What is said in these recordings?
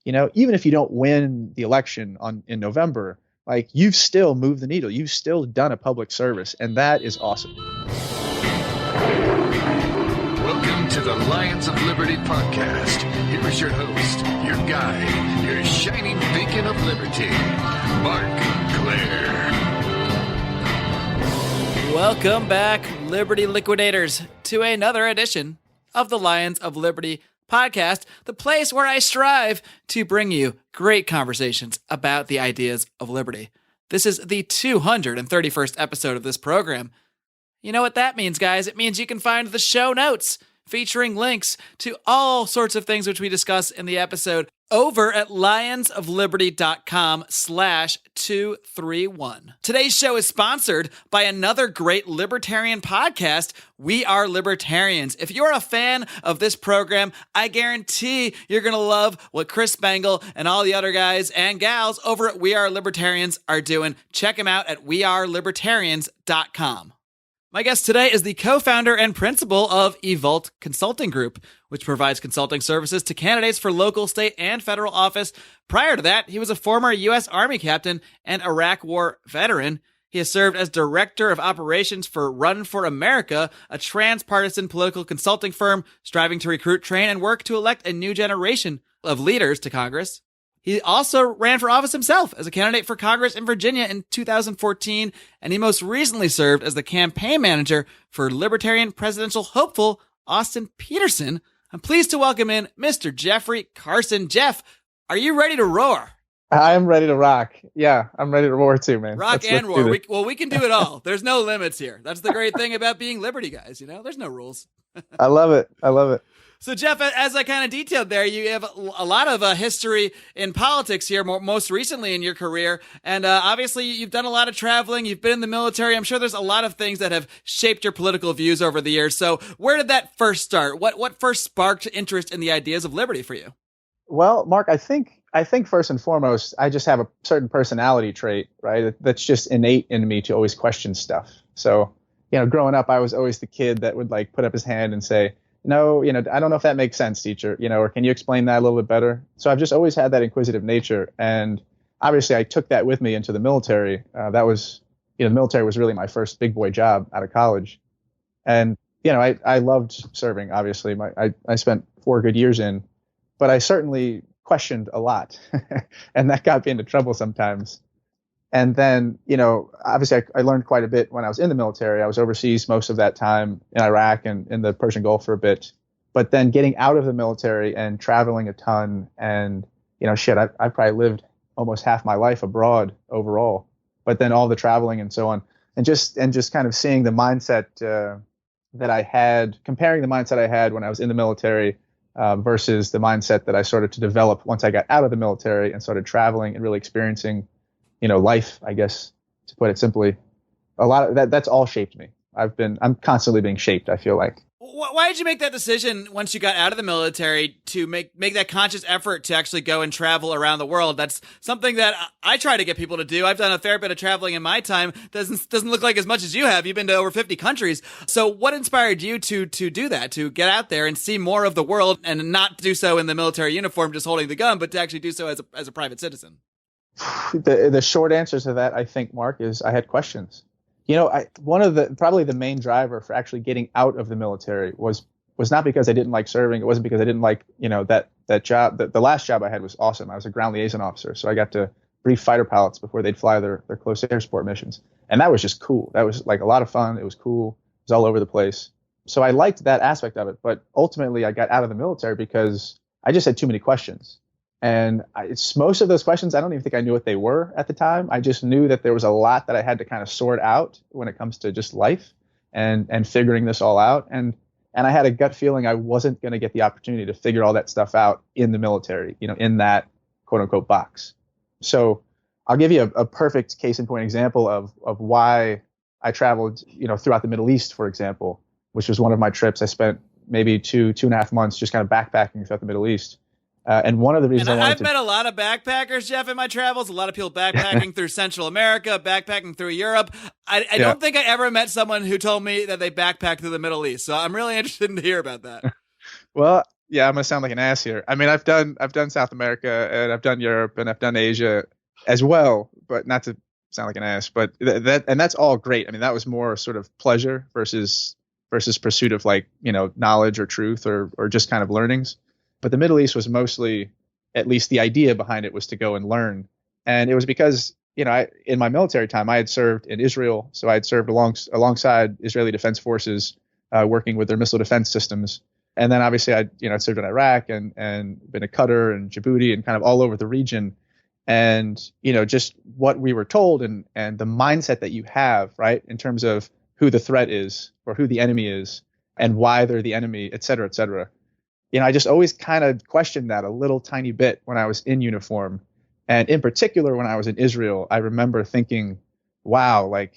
even if you don't win the election in November, like you've still moved the needle. You've still done a public service, and that is awesome. Welcome to the Lions of Liberty podcast. Here is your host, your guide, your shining beacon of liberty, Marc Clair. Welcome back, Liberty Liquidators, to another edition of the Lions of Liberty podcast, the place where I strive to bring you great conversations about the ideas of liberty. This is the 231st episode of this program. You know what that means, guys? It means you can find the show notes featuring links to all sorts of things which we discuss in the episode over at lionsofliberty.com/231. Today's show is sponsored by another great libertarian podcast, We Are Libertarians. If you're a fan of this program, I guarantee you're going to love what Chris Spangle and all the other guys and gals over at We Are Libertarians are doing. Check them out at wearelibertarians.com. My guest today is the co-founder and principal of Evolt Consulting Group, which provides consulting services to candidates for local, state, and federal office. Prior to that, he was a former U.S. Army captain and Iraq War veteran. He has served as director of operations for Run for America, a transpartisan political consulting firm striving to recruit, train, and work to elect a new generation of leaders to Congress. He also ran for office himself as a candidate for Congress in Virginia in 2014, and he most recently served as the campaign manager for Libertarian presidential hopeful Austin Petersen. I'm pleased to welcome in Mr. Jeffrey Carson. Jeff, are you ready to roar? I'm ready to rock. Yeah, I'm ready to roar too, man. Let's roar. We can do it all. There's no limits here. That's the great thing about being Liberty guys, there's no rules. I love it. So, Jeff, as I kind of detailed there, you have a lot of history in politics here, most recently in your career. And obviously, you've done a lot of traveling. You've been in the military. I'm sure there's a lot of things that have shaped your political views over the years. So where did that first start? What first sparked interest in the ideas of liberty for you? Well, Mark, I think first and foremost, I just have a certain personality trait, right? That's just innate in me to always question stuff. So, growing up, I was always the kid that would like put up his hand and say, no, I don't know if that makes sense, teacher, or can you explain that a little bit better? So I've just always had that inquisitive nature. And obviously I took that with me into the military. That was, the military was really my first big boy job out of college. And, I loved serving, obviously. I spent 4 good years in, but I certainly questioned a lot. And that got me into trouble sometimes. And then, obviously I learned quite a bit when I was in the military. I was overseas most of that time in Iraq and in the Persian Gulf for a bit. But then getting out of the military and traveling a ton and, I probably lived almost half my life abroad overall. But then all the traveling and so on and just kind of seeing the mindset that I had, comparing the mindset I had when I was in the military versus the mindset that I started to develop once I got out of the military and started traveling and really experiencing life, I guess, to put it simply. A lot of that's all shaped me. I'm constantly being shaped, I feel like. Why did you make that decision once you got out of the military to make that conscious effort to actually go and travel around the world? That's something that I try to get people to do. I've done a fair bit of traveling in my time. Doesn't look like as much as you have. You've been to over 50 countries. So what inspired you to do that, to get out there and see more of the world and not do so in the military uniform, just holding the gun, but to actually do so as a private citizen? The short answer to that, I think, Mark, is I had questions. One of probably the main driver for actually getting out of the military was not because I didn't like serving. It wasn't because I didn't like, that job. The last job I had was awesome. I was a ground liaison officer. So I got to brief fighter pilots before they'd fly their close air support missions. And that was just cool. That was like a lot of fun. It was cool. It was all over the place. So I liked that aspect of it. But ultimately I got out of the military because I just had too many questions. And most of those questions, I don't even think I knew what they were at the time. I just knew that there was a lot that I had to kind of sort out when it comes to just life and figuring this all out. And I had a gut feeling I wasn't going to get the opportunity to figure all that stuff out in the military, in that quote unquote box. So I'll give you a perfect case in point example of why I traveled, throughout the Middle East, for example, which was one of my trips. I spent maybe 2.5 months just kind of backpacking throughout the Middle East. And one of the reasons I've met a lot of backpackers, Jeff, in my travels. A lot of people backpacking through Central America, backpacking through Europe. I don't think I ever met someone who told me that they backpacked through the Middle East. So I'm really interested to hear about that. Well, Yeah, I'm gonna sound like an ass here. I mean, I've done South America and I've done Europe and I've done Asia as well, but not to sound like an ass. But that's all great. I mean, that was more sort of pleasure versus pursuit of like knowledge or truth or just kind of learnings. But the Middle East was mostly, at least the idea behind it was to go and learn, and it was because in my military time I had served in Israel, so I had served alongside Israeli Defense Forces, working with their missile defense systems. And then obviously I served in Iraq and been to Qatar and Djibouti and kind of all over the region. And, just what we were told and the mindset that you have, right, in terms of who the threat is or who the enemy is and why they're the enemy, et cetera, et cetera. I just always kind of questioned that a little tiny bit when I was in uniform. And in particular, when I was in Israel, I remember thinking, wow, like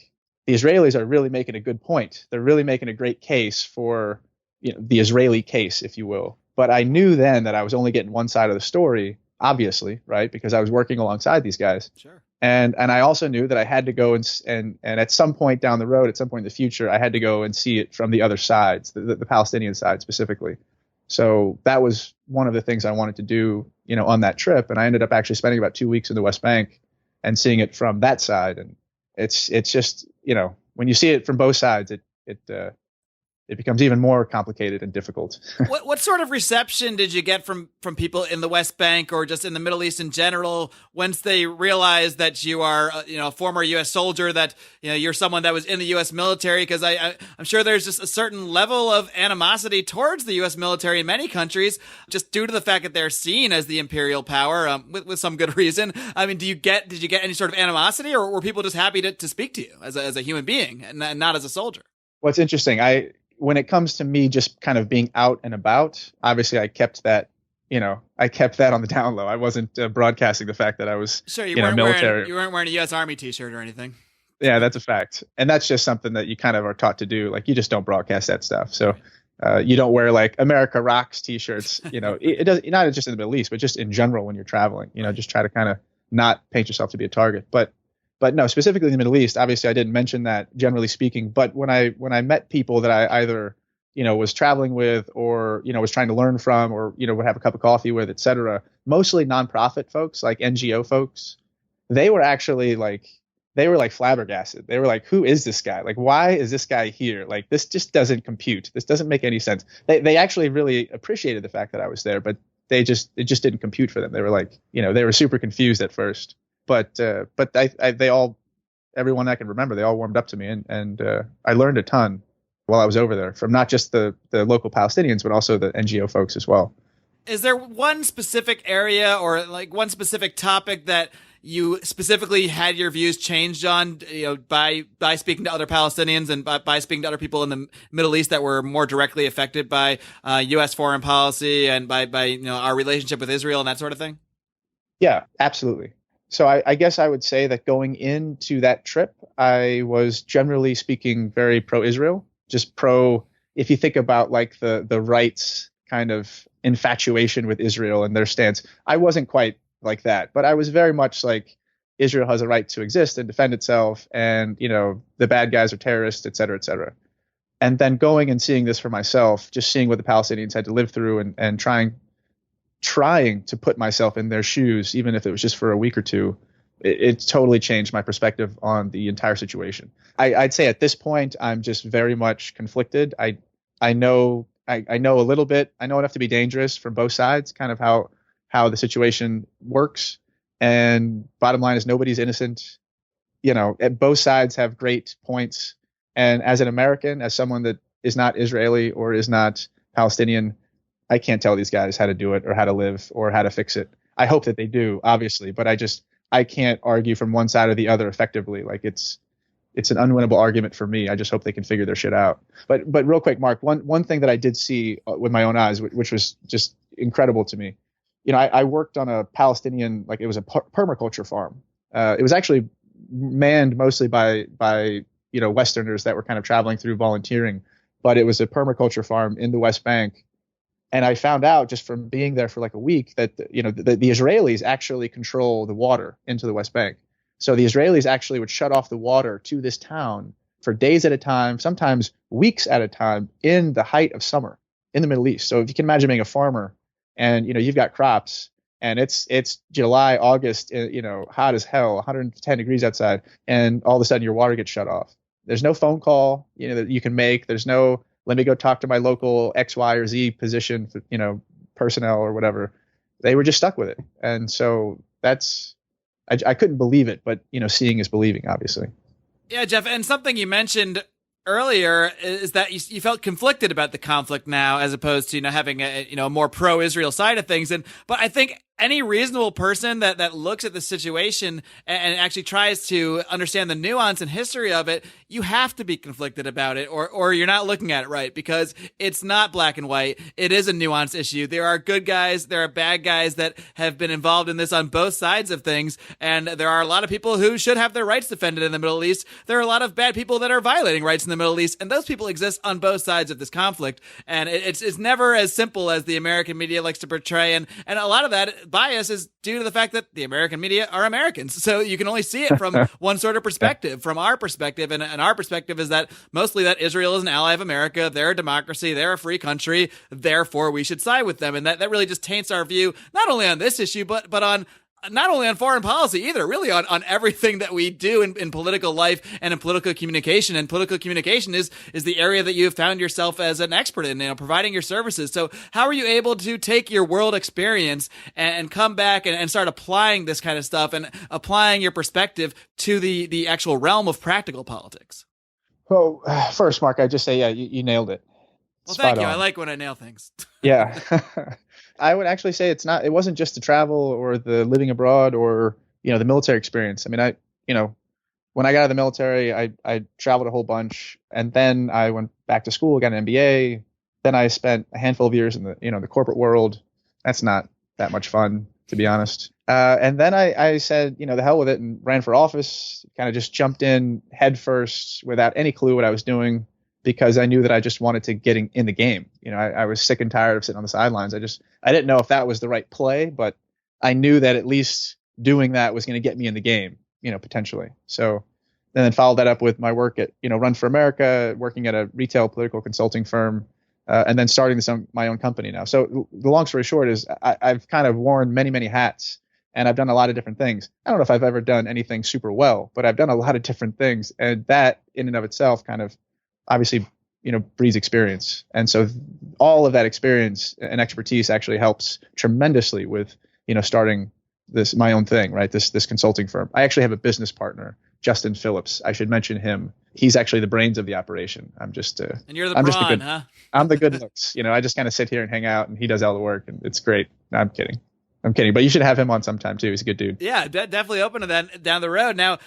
the Israelis are really making a good point. They're really making a great case for the Israeli case, if you will. But I knew then that I was only getting one side of the story, obviously, right? Because I was working alongside these guys. Sure. And I also knew that I had to go and at some point down the road, at some point in the future, I had to go and see it from the other sides, the Palestinian side specifically. So that was one of the things I wanted to do, on that trip. And I ended up actually spending about 2 weeks in the West Bank and seeing it from that side. And it's just, when you see it from both sides, it becomes even more complicated and difficult. What sort of reception did you get from people in the West Bank or just in the Middle East in general once they realized that you are a former U.S. soldier, that you're someone that was in the U.S. military? Because I'm sure there's just a certain level of animosity towards the U.S. military in many countries, just due to the fact that they're seen as the imperial power, with some good reason. I mean, did you get any sort of animosity, or were people just happy to speak to you as a human being and not as a soldier? Well, it's interesting. When it comes to me just kind of being out and about, obviously I kept that, I kept that on the down low. I wasn't broadcasting the fact that I was, sure, military. You weren't wearing a U.S. Army t-shirt or anything. Yeah, that's a fact. And that's just something that you kind of are taught to do. Like, you just don't broadcast that stuff. So you don't wear like America Rocks t-shirts, it does, not just in the Middle East, but just in general when you're traveling, just try to kind of not paint yourself to be a target. But no, specifically in the Middle East, obviously I didn't mention that, generally speaking. But when I met people that I either, was traveling with or, was trying to learn from or, would have a cup of coffee with, et cetera, mostly nonprofit folks, like NGO folks, they were actually like flabbergasted. They were like, who is this guy? Like, why is this guy here? Like, this just doesn't compute. This doesn't make any sense. They actually really appreciated the fact that I was there, but it just didn't compute for them. They were like, they were super confused at first. But they all, everyone I can remember, they all warmed up to me, and I learned a ton while I was over there from not just the local Palestinians, but also the NGO folks as well. Is there one specific area or like one specific topic that you specifically had your views changed on, by speaking to other Palestinians and by speaking to other people in the Middle East that were more directly affected by U.S. foreign policy and by our relationship with Israel and that sort of thing? Yeah, absolutely. So I guess I would say that going into that trip, I was generally speaking very pro-Israel, just if you think about like the right's kind of infatuation with Israel and their stance, I wasn't quite like that, but I was very much like Israel has a right to exist and defend itself, and the bad guys are terrorists, et cetera, et cetera. And then going and seeing this for myself, just seeing what the Palestinians had to live through and trying to put myself in their shoes, even if it was just for a week or two, it totally changed my perspective on the entire situation. I'd say at this point, I'm just very much conflicted. I know a little bit. I know enough to be dangerous from both sides, kind of how the situation works. And bottom line is nobody's innocent. Both sides have great points. And as an American, as someone that is not Israeli or is not Palestinian, I can't tell these guys how to do it or how to live or how to fix it. I hope that they do, obviously, but I can't argue from one side or the other effectively. Like it's an unwinnable argument for me. I just hope they can figure their shit out. But real quick, Mark, one thing that I did see with my own eyes, which was just incredible to me. I worked on a Palestinian, like it was a permaculture farm. It was actually manned mostly by Westerners that were kind of traveling through volunteering, but it was a permaculture farm in the West Bank. And I found out just from being there for like a week that, the Israelis actually control the water into the West Bank. So the Israelis actually would shut off the water to this town for days at a time, sometimes weeks at a time in the height of summer. in the Middle East. So if you can imagine being a farmer and, you've got crops and it's July, August, hot as hell, 110 degrees outside, and all of a sudden your water gets shut off. There's no phone call, that you can make. There's no, let me go talk to my local X, Y, or Z position, for, personnel or whatever. They were just stuck with it. And so I couldn't believe it, but, seeing is believing, obviously. Yeah, Jeff, and something you mentioned earlier is that you felt conflicted about the conflict now, as opposed to having a more pro-Israel side of things. But I think any reasonable person that looks at the situation and actually tries to understand the nuance and history of it, you have to be conflicted about it, or you're not looking at it right, because it's not black and white. It is a nuanced issue. There are good guys, there are bad guys that have been involved in this on both sides of things, and there are a lot of people who should have their rights defended in the Middle East. There are a lot of bad people that are violating rights in the Middle East, and those people exist on both sides of this conflict. And it's never as simple as the American media likes to portray, and a lot of that bias is due to the fact that the American media are Americans. So you can only see it from one sort of perspective, from our perspective. And our perspective is that mostly that Israel is an ally of America. They're a democracy. They're a free country. Therefore, we should side with them. And that really just taints our view, not only on this issue, but on not only on foreign policy either, really on everything that we do in political life and in political communication. And political communication is the area that you have found yourself as an expert in, providing your services. So how are you able to take your world experience and come back and start applying this kind of stuff and applying your perspective to the actual realm of practical politics? Well, first, Mark, I just say, yeah, you nailed it. Well, thank you. I like when I nail things. Yeah. I would actually say it wasn't just the travel or the living abroad or, the military experience. I mean, when I got out of the military, I traveled a whole bunch, and then I went back to school, got an MBA. Then I spent a handful of years in the corporate world. That's not that much fun, to be honest. And then I said, the hell with it, and ran for office, kind of just jumped in head first without any clue what I was doing, because I knew that I just wanted to get in the game. I was sick and tired of sitting on the sidelines. I didn't know if that was the right play, but I knew that at least doing that was going to get me in the game, potentially. So then followed that up with my work at, Run for America, working at a retail political consulting firm, and then starting my own company now. So the long story short is I've kind of worn many, many hats, and I've done a lot of different things. I don't know if I've ever done anything super well, but I've done a lot of different things. And that in and of itself kind of obviously, breeds experience. And so all of that experience and expertise actually helps tremendously with, starting my own thing, right? This consulting firm. I actually have a business partner, Justin Phillips. I should mention him. He's actually the brains of the operation. I'm just and you're the brawn, huh? I'm the good looks. I just kind of sit here and hang out, and he does all the work, and it's great. No, I'm kidding, but you should have him on sometime too. He's a good dude. Yeah, definitely open to that down the road. Now,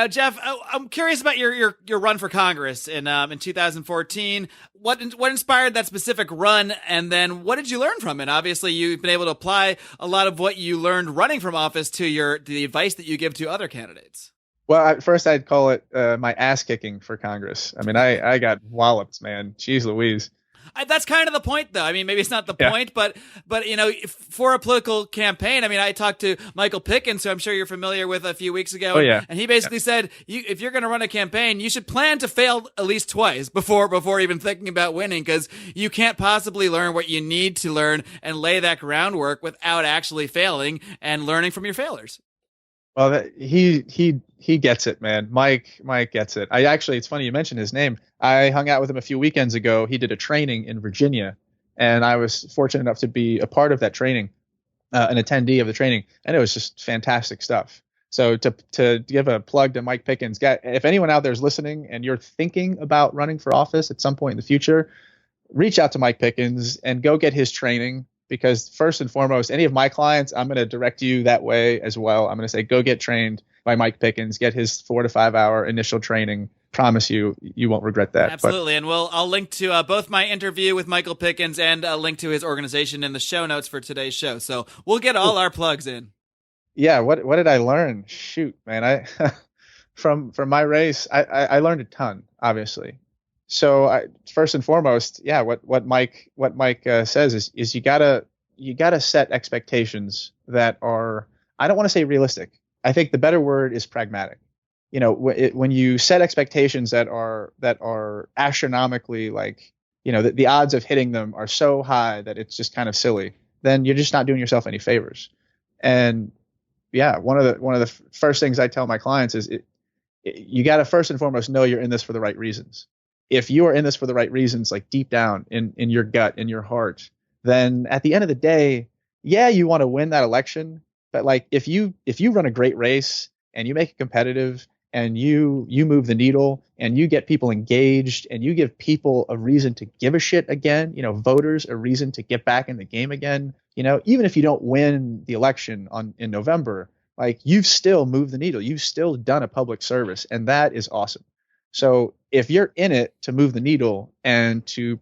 Jeff, I'm curious about your run for Congress in 2014. What inspired that specific run, and then what did you learn from it? Obviously, you've been able to apply a lot of what you learned running from office to the advice that you give to other candidates. Well, at first I'd call it my ass kicking for Congress. I mean, I got walloped, man. Jeez Louise. That's kind of the point, though. I mean, maybe it's not the point, but for a political campaign, I mean, I talked to Michael Pickens, who I'm sure you're familiar with, a few weeks ago. Oh, yeah. And he basically said, if you're going to run a campaign, you should plan to fail at least twice before even thinking about winning, because you can't possibly learn what you need to learn and lay that groundwork without actually failing and learning from your failures. Well, he gets it, man. Mike gets it. It's funny you mentioned his name. I hung out with him a few weekends ago. He did a training in Virginia, and I was fortunate enough to be a part of that training, an attendee of the training, and it was just fantastic stuff. So to give a plug to Mike Pickens, if anyone out there is listening and you're thinking about running for office at some point in the future, reach out to Mike Pickens and go get his training. Because first and foremost, any of my clients, I'm going to direct you that way as well. I'm going to say, go get trained by Mike Pickens, get his 4 to 5 hour initial training. Promise you won't regret that. Absolutely. And I'll link to both my interview with Michael Pickens and a link to his organization in the show notes for today's show. So we'll get all our plugs in. Yeah. What did I learn? Shoot, man. From my race, I learned a ton, obviously. So first and foremost, yeah, what Mike says is you gotta set expectations that are, I don't want to say realistic. I think the better word is pragmatic. When you set expectations that are astronomically like the odds of hitting them are so high that it's just kind of silly, then you're just not doing yourself any favors. And yeah, one of the first things I tell my clients is you got to first and foremost know you're in this for the right reasons. If you are in this for the right reasons, like deep down in your gut, in your heart, then at the end of the day, yeah, you want to win that election. But like if you run a great race and you make it competitive and you move the needle and you get people engaged and you give people a reason to give a shit again, voters a reason to get back in the game again, even if you don't win the election in November, like you've still moved the needle, you've still done a public service, and that is awesome. So if you're in it to move the needle and to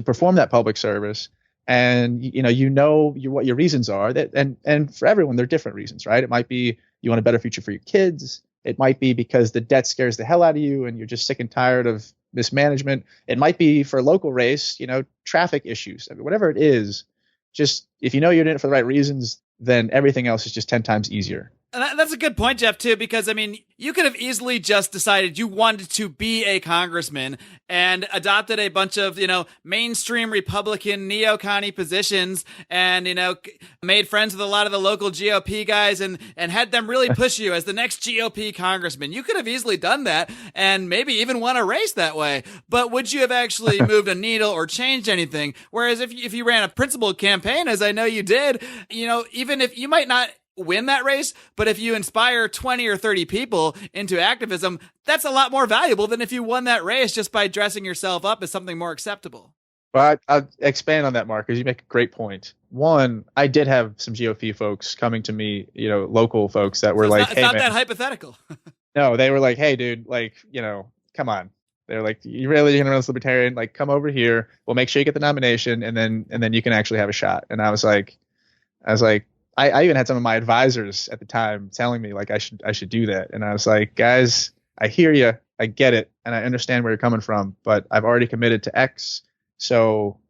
perform that public service, and what your reasons are, that and for everyone they're different reasons, right? It might be you want a better future for your kids. It might be because the debt scares the hell out of you and you're just sick and tired of mismanagement. It might be for a local race, traffic issues. I mean, whatever it is, just if you're in it for the right reasons, then everything else is just 10 times easier. And that's a good point, Jeff, too, because, I mean, you could have easily just decided you wanted to be a congressman and adopted a bunch of, mainstream Republican neocon positions and, made friends with a lot of the local GOP guys and had them really push you as the next GOP congressman. You could have easily done that and maybe even won a race that way. But would you have actually moved a needle or changed anything? Whereas if you ran a principled campaign, as I know you did, even if you might not win that race, but if you inspire 20 or 30 people into activism, that's a lot more valuable than if you won that race just by dressing yourself up as something more acceptable. Well, I'll expand on that, Mark, because you make a great point. One, I did have some GOP folks coming to me, local folks that were so like, it's not that hypothetical. No, they were like, hey, dude, like, come on. They're like, you really going to run this libertarian? Like, come over here. We'll make sure you get the nomination, and then you can actually have a shot. And I was like, I even had some of my advisors at the time telling me like I should do that. And I was like, guys, I hear you. I get it. And I understand where you're coming from, but I've already committed to X. So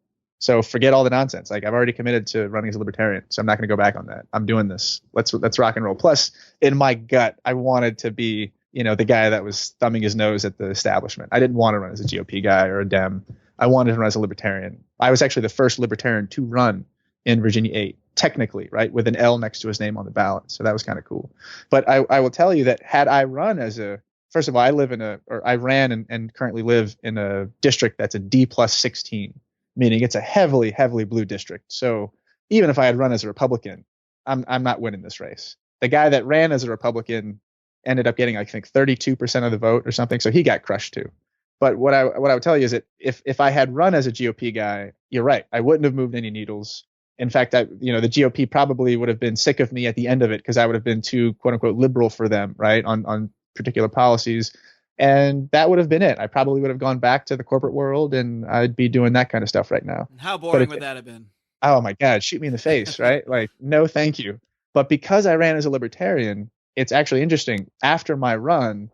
forget all the nonsense. Like I've already committed to running as a libertarian. So I'm not going to go back on that. I'm doing this. Let's rock and roll. Plus in my gut, I wanted to be, the guy that was thumbing his nose at the establishment. I didn't want to run as a GOP guy or a Dem. I wanted to run as a libertarian. I was actually the first libertarian to run in Virginia 8. Technically, right, with an L next to his name on the ballot. So that was kind of cool. But I will tell you that had I run first of all, I ran and currently live in a district that's a D+16, meaning it's a heavily, heavily blue district. So even if I had run as a Republican, I'm not winning this race. The guy that ran as a Republican ended up getting, I think, 32% of the vote or something. So he got crushed too. But what I would tell you is that if I had run as a GOP guy, you're right, I wouldn't have moved any needles. In fact, the GOP probably would have been sick of me at the end of it because I would have been too, quote unquote, liberal for them, right, on particular policies. And that would have been it. I probably would have gone back to the corporate world and I'd be doing that kind of stuff right now. How boring would that have been? Oh, my God, shoot me in the face, right? Like, no, thank you. But because I ran as a libertarian, it's actually interesting. After my run,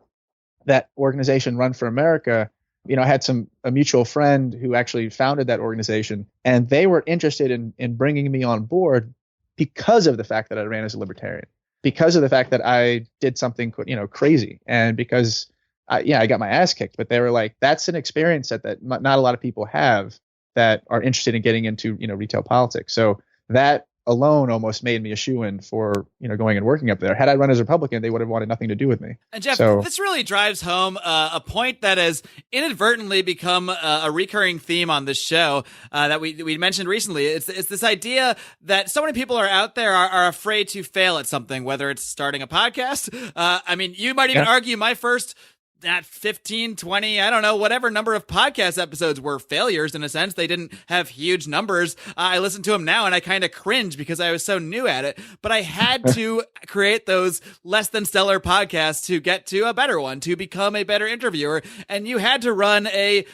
that organization, Run for America, I had a mutual friend who actually founded that organization, and they were interested in bringing me on board because of the fact that I ran as a libertarian, because of the fact that I did something, crazy, and because I got my ass kicked. But they were like, that's an experience that not a lot of people have that are interested in getting into, retail politics. So that alone almost made me a shoo-in for, going and working up there. Had I run as a Republican, they would have wanted nothing to do with me. And Jeff, this really drives home a point that has inadvertently become a recurring theme on this show that we mentioned recently. It's this idea that so many people are out there are afraid to fail at something, whether it's starting a podcast. You might even argue my first 15, 20, I don't know, whatever number of podcast episodes were failures in a sense. They didn't have huge numbers. I listen to them now and I kind of cringe because I was so new at it, but I had to create those less than stellar podcasts to get to a better one, to become a better interviewer. And you had to run a,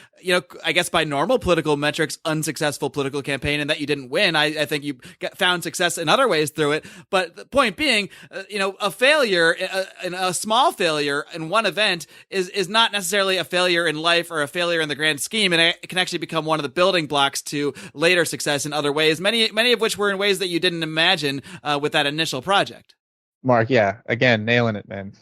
I guess by normal political metrics, unsuccessful political campaign, and that you didn't win. I think you found success in other ways through it. But the point being, a failure, a small failure in one event is not necessarily a failure in life or a failure in the grand scheme, and it can actually become one of the building blocks to later success in other ways, many of which were in ways that you didn't imagine with that initial project. Mark, yeah, again, nailing it, man.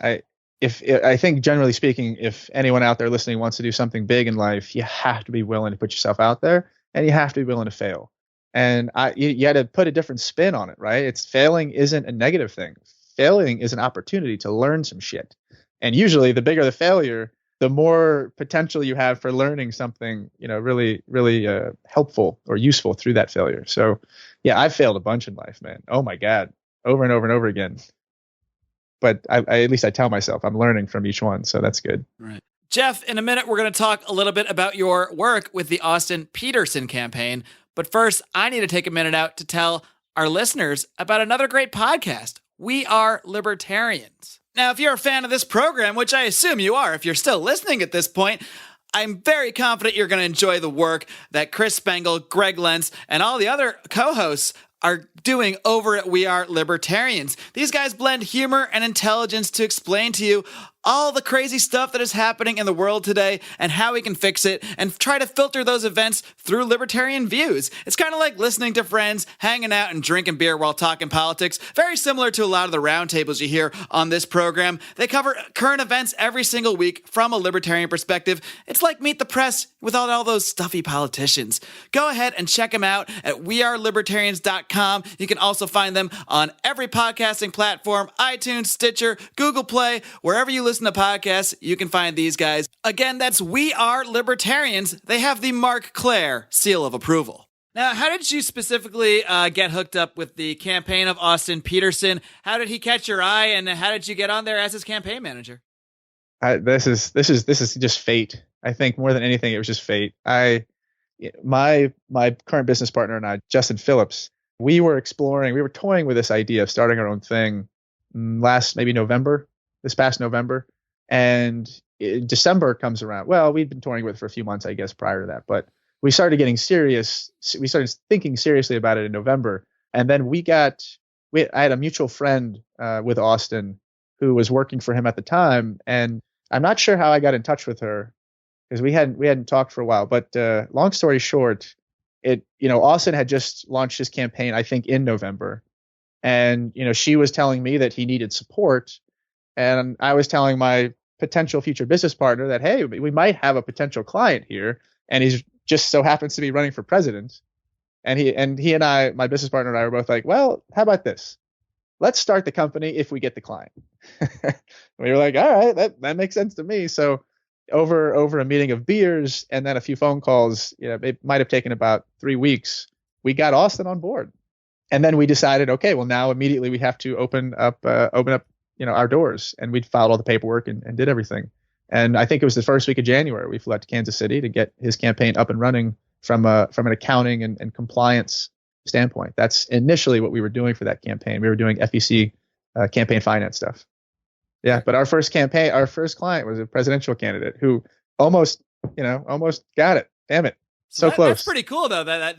I think generally speaking, if anyone out there listening wants to do something big in life, you have to be willing to put yourself out there, and you have to be willing to fail. And you had to put a different spin on it, right? It's failing isn't a negative thing. Failing is an opportunity to learn some shit. And usually the bigger the failure, the more potential you have for learning something, really, really helpful or useful through that failure. So yeah, I've failed a bunch in life, man. Oh my God. Over and over and over again. But at least I tell myself I'm learning from each one. So that's good. Right. Jeff, in a minute, we're going to talk a little bit about your work with the Austin Petersen campaign. But first, I need to take a minute out to tell our listeners about another great podcast, We Are Libertarians. Now, if you're a fan of this program, which I assume you are if you're still listening at this point, I'm very confident you're going to enjoy the work that Chris Spangle, Greg Lentz, and all the other co-hosts are doing over at We Are Libertarians. These guys blend humor and intelligence to explain to you all the crazy stuff that is happening in the world today and how we can fix it, and try to filter those events through libertarian views. It's kind of like listening to friends, hanging out and drinking beer while talking politics, very similar to a lot of the roundtables you hear on this program. They cover current events every single week from a libertarian perspective. It's like Meet the Press without all those stuffy politicians. Go ahead and check them out at wearelibertarians.com. You can also find them on every podcasting platform, iTunes, Stitcher, Google Play, wherever you listen to podcasts, you can find these guys. Again, that's We Are Libertarians. They have the Marc Clair seal of approval. Now, how did you specifically get hooked up with the campaign of Austin Petersen? How did he catch your eye, and how did you get on there as his campaign manager? This is just fate. I think more than anything, it was just fate. My current business partner and I, Justin Phillips, we were toying with this idea of starting our own thing this past November, and December comes around. Well, we'd been touring with it for a few months, I guess, prior to that, but we started getting serious. We started thinking seriously about it in November. And then I had a mutual friend with Austin who was working for him at the time. And I'm not sure how I got in touch with her because we hadn't talked for a while, but long story short, Austin had just launched his campaign, I think in November. And, she was telling me that he needed support. And I was telling my potential future business partner that, hey, we might have a potential client here, and he's just so happens to be running for president. And he and I, my business partner and I, were both like, well, how about this? Let's start the company if we get the client. We were like, all right, that makes sense to me. So over a meeting of beers and then a few phone calls, it might have taken about 3 weeks, we got Austin on board. And then we decided, okay, well, now immediately we have to open up our doors, and we'd filed all the paperwork and did everything. And I think it was the first week of January we flew out to Kansas City to get his campaign up and running from an accounting and compliance standpoint. That's initially what we were doing for that campaign. We were doing FEC campaign finance stuff. Yeah, but our first client was a presidential candidate who almost got it. Damn it. So close. That's pretty cool, though, that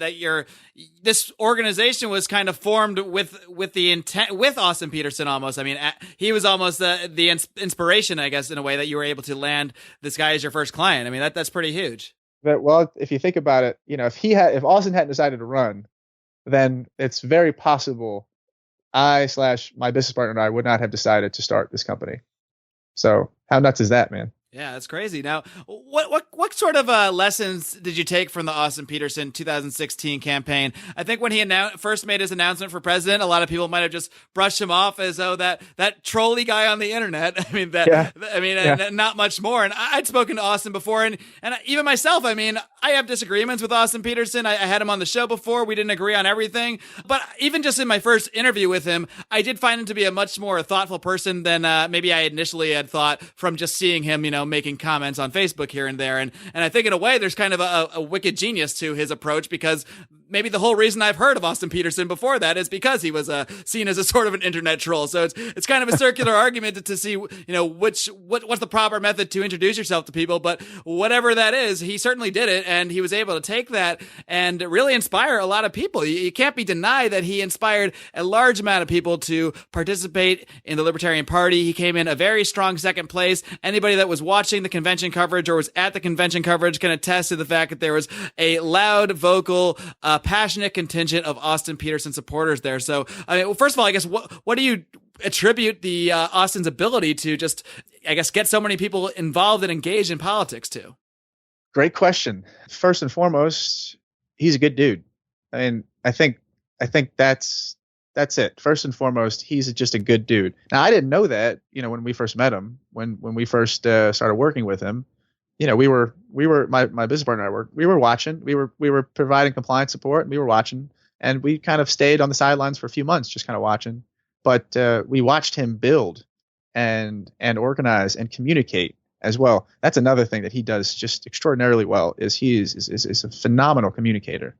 this organization was kind of formed with the intent, with Austin Petersen almost. I mean, he was almost the inspiration, I guess, in a way, that you were able to land this guy as your first client. I mean, that's pretty huge. But, well, if you think about it, if Austin hadn't decided to run, then it's very possible my business partner and I would not have decided to start this company. So how nuts is that, man? Yeah, that's crazy. Now, what sort of lessons did you take from the Austin Petersen 2016 campaign? I think when he first made his announcement for president, a lot of people might have just brushed him off as though that trolly guy on the internet. I mean, not much more. And I'd spoken to Austin before, and even myself, I mean, I have disagreements with Austin Petersen. I had him on the show before. We didn't agree on everything. But even just in my first interview with him, I did find him to be a much more thoughtful person than maybe I initially had thought from just seeing him, making comments on Facebook here and there. And I think in a way there's kind of a wicked genius to his approach, because maybe the whole reason I've heard of Austin Petersen before that is because he was seen as a sort of an internet troll. So it's kind of a circular argument to see, what's the proper method to introduce yourself to people. But whatever that is, he certainly did it. And he was able to take that and really inspire a lot of people. You can't be denied that he inspired a large amount of people to participate in the Libertarian Party. He came in a very strong second place. Anybody that was watching the convention coverage or was at the convention coverage can attest to the fact that there was a loud, vocal, passionate contingent of Austin Petersen supporters there. So, I mean, first of all, I guess what do you attribute the Austin's ability to just I guess, get so many people involved and engaged in politics too? Great question. First and foremost, he's a good dude. I mean, I think that's it. First and foremost, he's just a good dude. Now, I didn't know that, when we first met him, when we first started working with him. We were my business partner and I we were watching. We were providing compliance support, and we were watching, and we kind of stayed on the sidelines for a few months, just kind of watching. But we watched him build and organize and communicate as well. That's another thing that he does just extraordinarily well. Is he is a phenomenal communicator,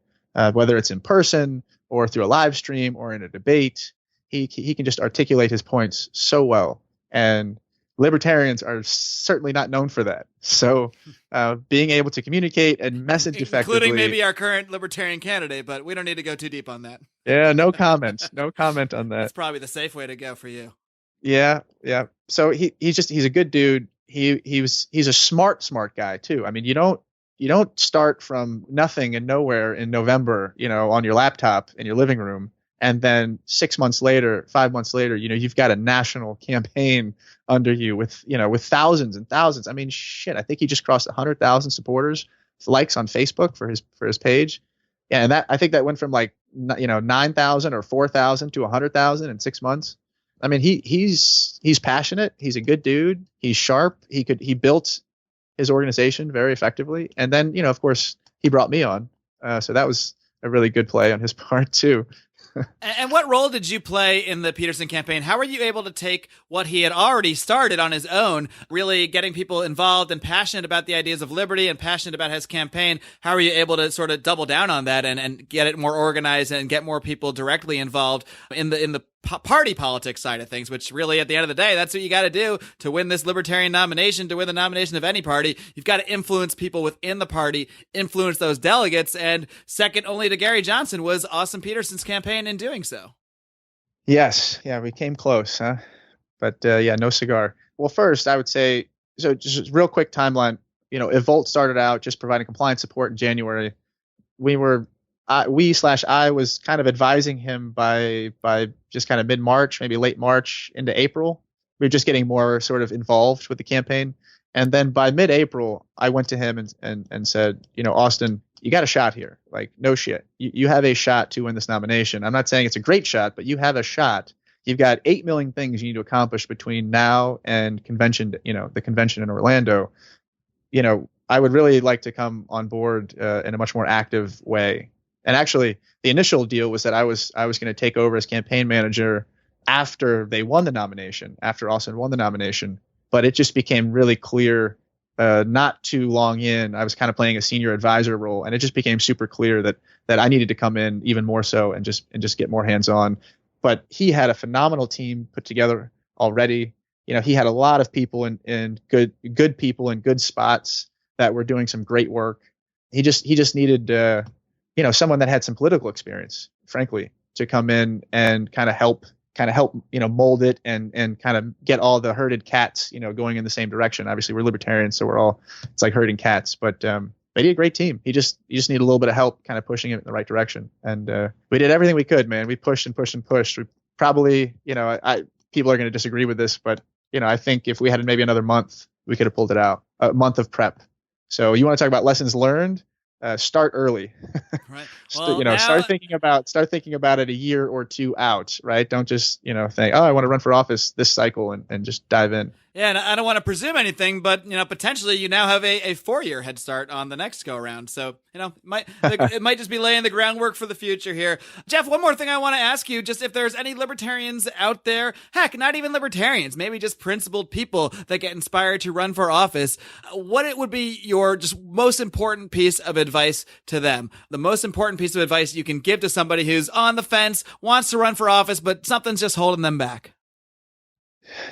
whether it's in person or through a live stream or in a debate. He can just articulate his points so well, and libertarians are certainly not known for that. So being able to communicate and message effectively, including maybe our current libertarian candidate, but we don't need to go too deep on that. Yeah, no comment. No comment on that. That's probably the safe way to go for you. Yeah. So he's a good dude. He's a smart guy too. I mean, you don't start from nothing and nowhere in November, on your laptop in your living room, and then 6 months later, 5 months later, you've got a national campaign under you with thousands and thousands. I mean, shit, I think he just crossed 100,000 supporters, likes on Facebook for his page. Yeah, and I think that went from 9,000 or 4,000 to 100,000 in 6 months. I mean, he's passionate. He's a good dude. He's sharp. He built his organization very effectively. And then, of course, he brought me on. So that was a really good play on his part too. And what role did you play in the Petersen campaign? How were you able to take what he had already started on his own, really getting people involved and passionate about the ideas of liberty and passionate about his campaign? How were you able to sort of double down on that and get it more organized and get more people directly involved in the party politics side of things, which really at the end of the day, that's what you got to do to win this libertarian nomination, to win the nomination of any party. You've got to influence people within the party, influence those delegates. And second only to Gary Johnson was Austin Petersen's campaign in doing so. Yes. Yeah, we came close, huh? But no cigar. Well, first I would say, so just a real quick timeline, Evolt started out just providing compliance support in January. I was kind of advising him by just kind of mid-March, maybe late March into April. We were just getting more sort of involved with the campaign. And then by mid-April, I went to him and said, Austin, you got a shot here. Like, no shit. You have a shot to win this nomination. I'm not saying it's a great shot, but you have a shot. You've got 8 million things you need to accomplish between now and convention, the convention in Orlando. I would really like to come on board in a much more active way. And actually, the initial deal was that I was going to take over as campaign manager after they won the nomination, after Austin won the nomination. But it just became really clear not too long in, I was kind of playing a senior advisor role, and it just became super clear that I needed to come in even more so and just get more hands on. But he had a phenomenal team put together already. He had a lot of people in good people in good spots that were doing some great work. He just needed someone that had some political experience, frankly, to come in and kind of help, mold it and kind of get all the herded cats, going in the same direction. Obviously we're libertarians, so it's like herding cats, but he had a great team. You just need a little bit of help kind of pushing it in the right direction. And we did everything we could, man. We pushed and pushed and pushed. We probably, people are going to disagree with this, but I think if we had maybe another month, we could have pulled it out. A month of prep. So you want to talk about lessons learned? Start early. Right. Well, start thinking about it a year or two out, right? Don't just, think, I want to run for office this cycle and just dive in. Yeah, and I don't want to presume anything, but potentially you now have a 4-year head start on the next go around. So it might just be laying the groundwork for the future here. Jeff, one more thing I want to ask you: just if there's any libertarians out there, heck, not even libertarians, maybe just principled people that get inspired to run for office, what it would be your just most important piece of advice to them? The most important piece of advice you can give to somebody who's on the fence, wants to run for office, but something's just holding them back.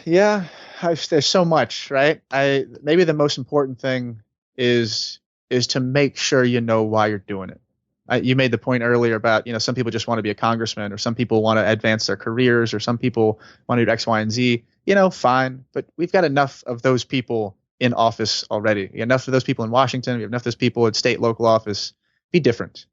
Yeah. There's so much, right? Maybe the most important thing is to make sure you know why you're doing it. You made the point earlier about, some people just want to be a congressman, or some people want to advance their careers, or some people want to do X, Y, and Z. Fine. But we've got enough of those people in office already. We have enough of those people in Washington. We have enough of those people in state, local office. Be different.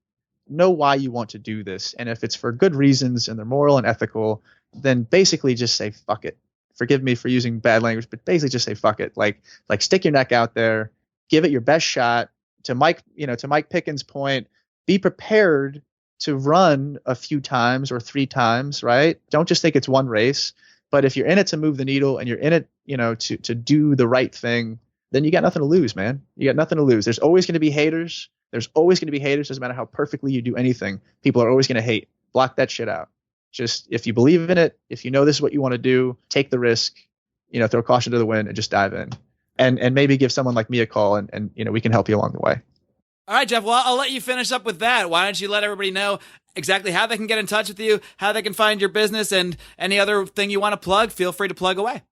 Know why you want to do this. And if it's for good reasons and they're moral and ethical, then basically just say, fuck it. forgive me for using bad language, but basically just say fuck it. Like stick your neck out there, give it your best shot. To Mike Pickens' point, be prepared to run a few times or 3 times, right? Don't just think it's one race. But if you're in it to move the needle and you're in it, to do the right thing, then you got nothing to lose, man. You got nothing to lose. There's always going to be haters. Doesn't matter how perfectly you do anything. People are always going to hate. Block that shit out. Just if you believe in it, if you know this is what you want to do, take the risk, throw caution to the wind and just dive in. And maybe give someone like me a call and we can help you along the way. All right, Jeff. Well, I'll let you finish up with that. Why don't you let everybody know exactly how they can get in touch with you, how they can find your business, and any other thing you want to plug? Feel free to plug away.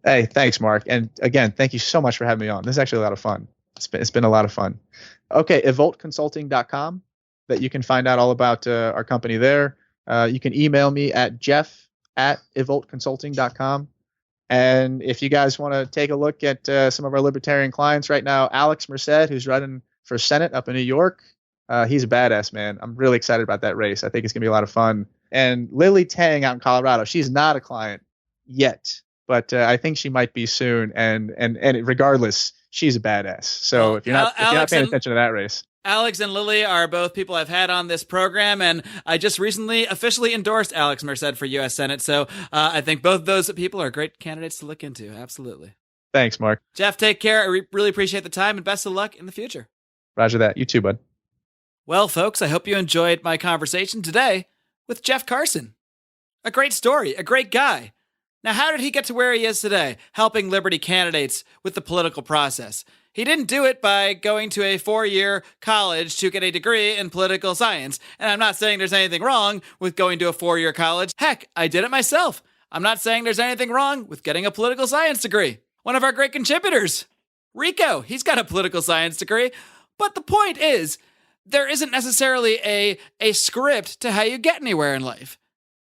Hey, thanks, Mark. And again, thank you so much for having me on. This is actually a lot of fun. It's been a lot of fun. Okay, evoltconsulting.com, that you can find out all about our company there. You can email me at jeff@evoltconsulting.com. And if you guys want to take a look at some of our libertarian clients right now, Alex Merced, who's running for Senate up in New York, he's a badass, man. I'm really excited about that race. I think it's going to be a lot of fun. And Lily Tang out in Colorado, she's not a client yet, but I think she might be soon. And regardless, she's a badass. So if you're not paying attention to that race. Alex and Lily are both people I've had on this program, and I just recently officially endorsed Alex Merced for U.S. Senate. So I think both those people are great candidates to look into. Absolutely. Thanks, Mark. Jeff, take care. I really appreciate the time, and best of luck in the future. Roger that. You too, bud. Well, folks, I hope you enjoyed my conversation today with Jeff Carson. A great story, a great guy. Now, how did he get to where he is today, helping Liberty candidates with the political process? He didn't do it by going to a 4-year college to get a degree in political science. And I'm not saying there's anything wrong with going to a 4-year college. Heck, I did it myself. I'm not saying there's anything wrong with getting a political science degree. One of our great contributors, Rico, he's got a political science degree. But the point is, there isn't necessarily a script to how you get anywhere in life.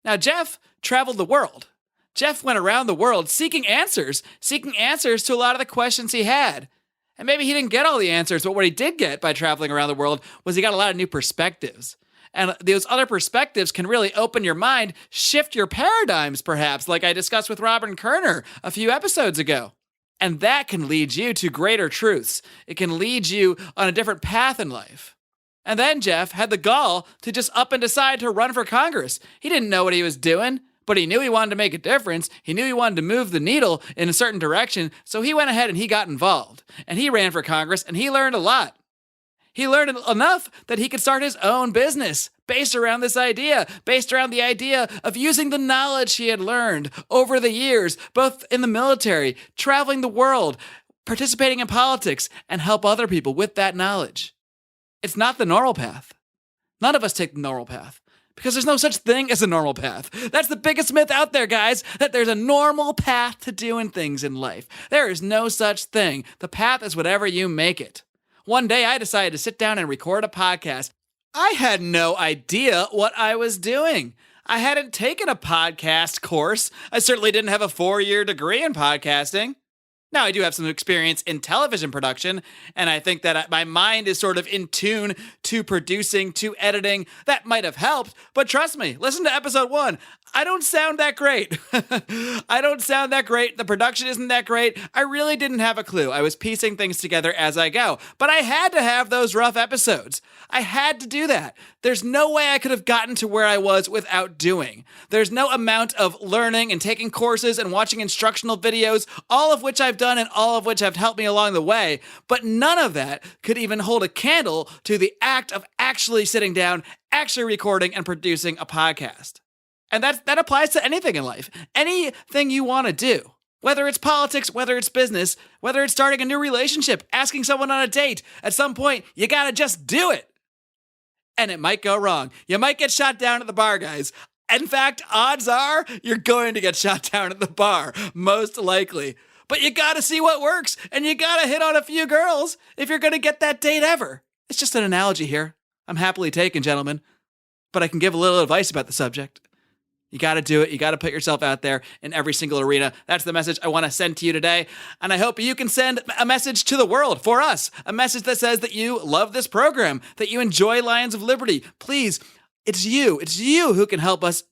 Now, Jeff traveled the world. Jeff went around the world seeking answers to a lot of the questions he had. And maybe he didn't get all the answers, but what he did get by traveling around the world was he got a lot of new perspectives. And those other perspectives can really open your mind, shift your paradigms, perhaps, like I discussed with Robin Kerner a few episodes ago. And that can lead you to greater truths. It can lead you on a different path in life. And then Jeff had the gall to just up and decide to run for Congress. He didn't know what he was doing, but he knew he wanted to make a difference. He knew he wanted to move the needle in a certain direction, so he went ahead and he got involved. And he ran for Congress, and he learned a lot. He learned enough that he could start his own business based around this idea, based around the idea of using the knowledge he had learned over the years, both in the military, traveling the world, participating in politics, and help other people with that knowledge. It's not the normal path. None of us take the normal path. Because there's no such thing as a normal path. That's the biggest myth out there, guys, that there's a normal path to doing things in life. There is no such thing. The path is whatever you make it. One day I decided to sit down and record a podcast. I had no idea what I was doing. I hadn't taken a podcast course. I certainly didn't have a 4-year degree in podcasting. Now, I do have some experience in television production, and I think that my mind is sort of in tune to producing, to editing. That might have helped, but trust me, listen to episode 1. I don't sound that great. I don't sound that great. The production isn't that great. I really didn't have a clue. I was piecing things together as I go, but I had to have those rough episodes. I had to do that. There's no way I could have gotten to where I was without doing. There's no amount of learning and taking courses and watching instructional videos, all of which I've done and all of which have helped me along the way, but none of that could even hold a candle to the act of actually sitting down, actually recording and producing a podcast. And that applies to anything in life. Anything you want to do. Whether it's politics, whether it's business, whether it's starting a new relationship, asking someone on a date, at some point, you gotta just do it. And it might go wrong. You might get shot down at the bar, guys. In fact, odds are you're going to get shot down at the bar, most likely. But you gotta see what works, and you gotta hit on a few girls if you're gonna get that date ever. It's just an analogy here. I'm happily taken, gentlemen. But I can give a little advice about the subject. You got to do it. You got to put yourself out there in every single arena. That's the message I want to send to you today. And I hope you can send a message to the world for us, a message that says that you love this program, that you enjoy Lions of Liberty. Please, it's you who can help us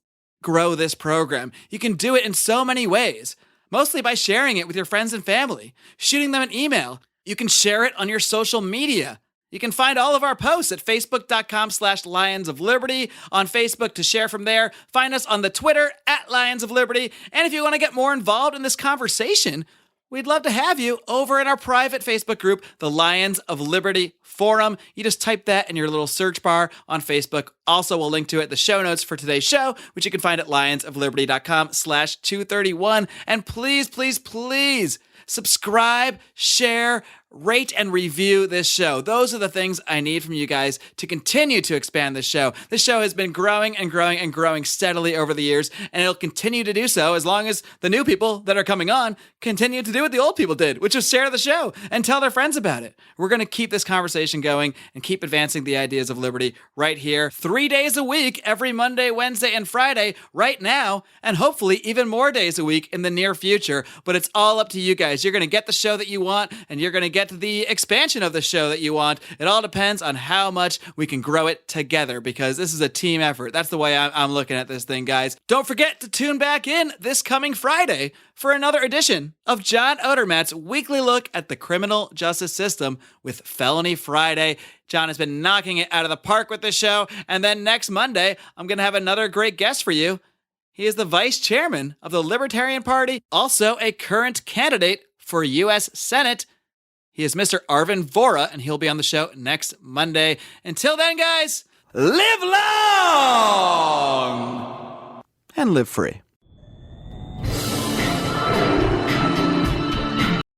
grow this program. You can do it in so many ways. mostly by sharing it with your friends and family, shooting them an email. You can share it on your social media. You can find all of our posts at facebook.com/Lions of Liberty, on Facebook to share from there. Find us on the Twitter at Lions of Liberty. And if you want to get more involved in this conversation, we'd love to have you over in our private Facebook group, the Lions of Liberty Forum. You just type that in your little search bar on Facebook. Also, we'll link to it in the show notes for today's show, which you can find at lionsofliberty.com/231. And please, please, please subscribe, share, rate, and review this show. Those are the things I need from you guys to continue to expand this show. This show has been growing and growing and growing steadily over the years, and it'll continue to do so as long as the new people that are coming on continue to do what the old people did, which is share the show and tell their friends about it. We're going to keep this conversation going and keep advancing the ideas of liberty right here, 3 days a week, every Monday, Wednesday, and Friday right now, and hopefully even more days a week in the near future. But it's all up to you guys. You're going to get the show that you want, and you're going to get the expansion of the show that you want. It all depends on how much we can grow it together, because this is a team effort. That's the way I'm looking at this thing, guys. Don't forget to tune back in this coming Friday for another edition of John Odermatt's weekly look at the criminal justice system with Felony Friday. John has been knocking it out of the park with this show. And then next Monday, I'm going to have another great guest for you. He is the vice chairman of the Libertarian Party, also a current candidate for U.S. Senate. He is Mr. Arvin Vora, and he'll be on the show next Monday. Until then, guys, live long and live free.